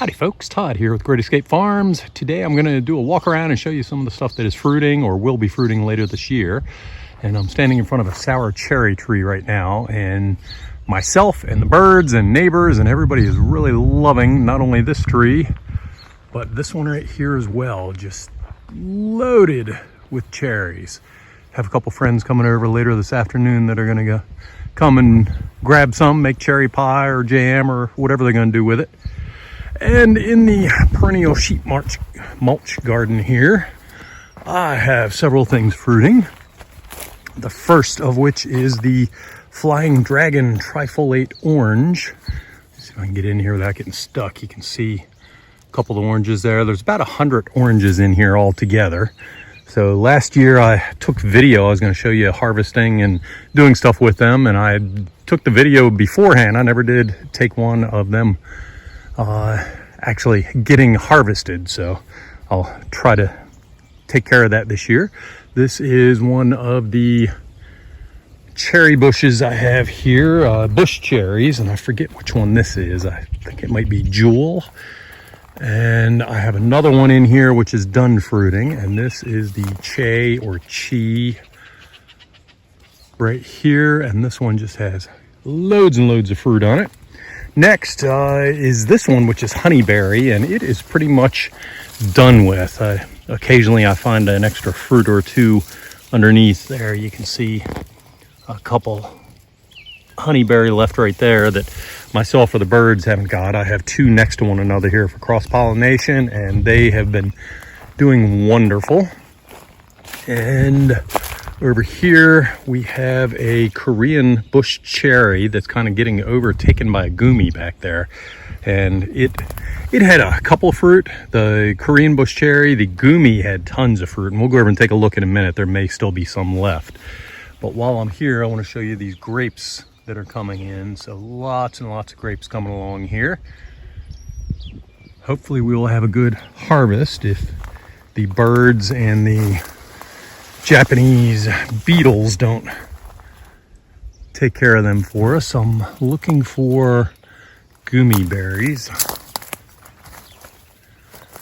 Howdy folks, Todd here with Great Escape Farms. Today I'm going to do a walk around and show you some of the stuff that is fruiting or will be fruiting later this year. And I'm standing in front of a sour cherry tree right now, and myself and the birds and neighbors and everybody is really loving not only this tree, but this one right here as well. Just loaded with cherries. Have a couple friends coming over later this afternoon that are going to come and grab some, make cherry pie or jam or whatever they're going to do with it. And in the perennial sheep mulch garden here, I have several things fruiting. The first of which is the Flying Dragon Trifolate Orange. Let's see if I can get in here without getting stuck. You can see a couple of oranges there. There's about 100 oranges in here all together. So last year I took video. I was going to show you harvesting and doing stuff with them, and I took the video beforehand. I never did take one of them actually getting harvested, so I'll try to take care of that this year. This is one of the cherry bushes I have here, bush cherries, and I forget which one this is. I think it might be Jewel. And I have another one in here which is done fruiting, and this is the Che or Chi right here, and this one just has loads and loads of fruit on it. Next is this one, which is Honeyberry, and it is pretty much done with. Occasionally I find an extra fruit or two underneath there. You can see a couple Honeyberry left right there that myself or the birds haven't got. I have two next to one another here for cross-pollination, and they have been doing wonderful. And over here we have a Korean bush cherry that's kind of getting overtaken by a Goumi back there, and it had a couple of fruit. The Korean bush cherry, the Goumi had tons of fruit, and we'll go over and take a look in a minute. There may still be some left, but while I'm here I want to show you these grapes that are coming in. So lots and lots of grapes coming along here. Hopefully we will have a good harvest if the birds and the Japanese beetles don't take care of them for us. I'm looking for Goumi berries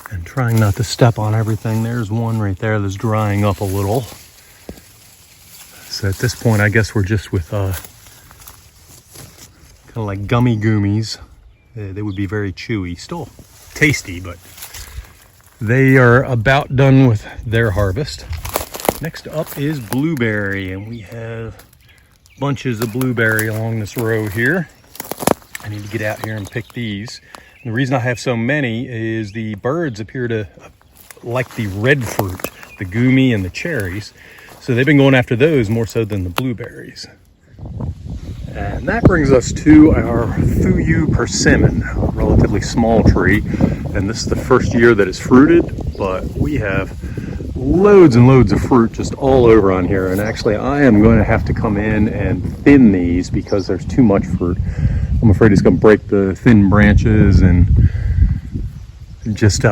and trying not to step on everything. There's one right there that's drying up a little. So at this point I guess we're just with kind of like gummy Goumis. They would be very chewy, still tasty, but they are about done with their harvest. Next up is blueberry, and we have bunches of blueberry along this row here. I need to get out here and pick these. And the reason I have so many is the birds appear to like the red fruit, the Goumi and the cherries. So they've been going after those more so than the blueberries. And that brings us to our Fuyu Persimmon, a relatively small tree. And this is the first year that it's fruited, but we have loads and loads of fruit just all over on here. And actually I am going to have to come in and thin these because there's too much fruit. I'm afraid it's going to break the thin branches, and just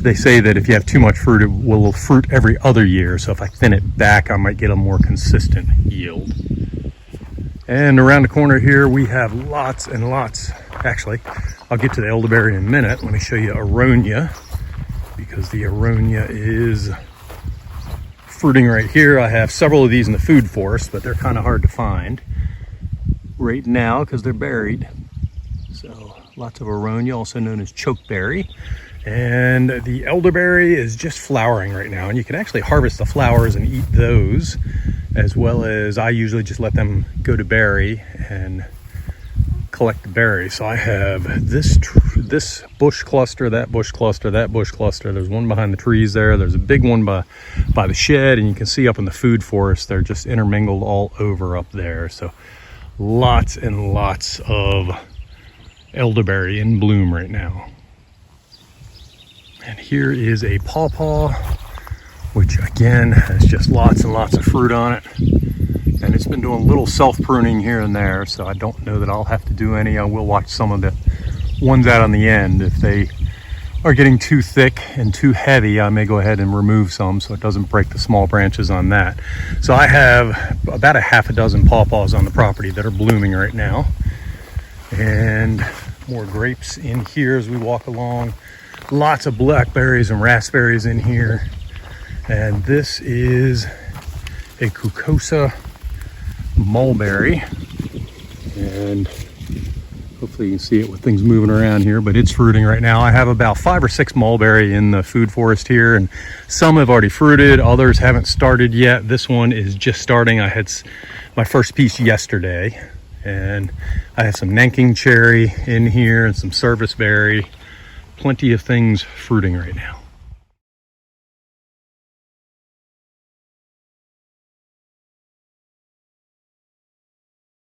they say that if you have too much fruit, it will fruit every other year. So if I thin it back, I might get a more consistent yield. And around the corner here we have lots and lots. Actually, I'll get to the elderberry in a minute. Let me show you Aronia, because the Aronia is fruiting right here. I have several of these in the food forest, but they're kind of hard to find right now because they're buried. So lots of Aronia, also known as chokeberry. And the elderberry is just flowering right now, and you can actually harvest the flowers and eat those, as well as I usually just let them go to berry and collect the berries. So I have this bush cluster, that bush cluster, that bush cluster. There's one behind the trees there. There's a big one by the shed, and you can see up in the food forest they're just intermingled all over up there. So lots and lots of elderberry in bloom right now. And here is a PawPaw, which again has just lots and lots of fruit on it. And it's been doing a little self-pruning here and there, so I don't know that I'll have to do any. I will watch some of the ones out on the end. If they are getting too thick and too heavy, I may go ahead and remove some so it doesn't break the small branches on that. So I have about a half a dozen PawPaws on the property that are blooming right now. And More grapes in here as we walk along. Lots of blackberries and raspberries in here. And this is a Cucosa mulberry. And hopefully you can see it with things moving around here, but it's fruiting right now. I have about 5 or 6 mulberry in the food forest here, and some have already fruited, others haven't started yet. This one is just starting. I had my first piece yesterday, and I have some Nanking cherry in here and some service berry. Plenty of things fruiting right now.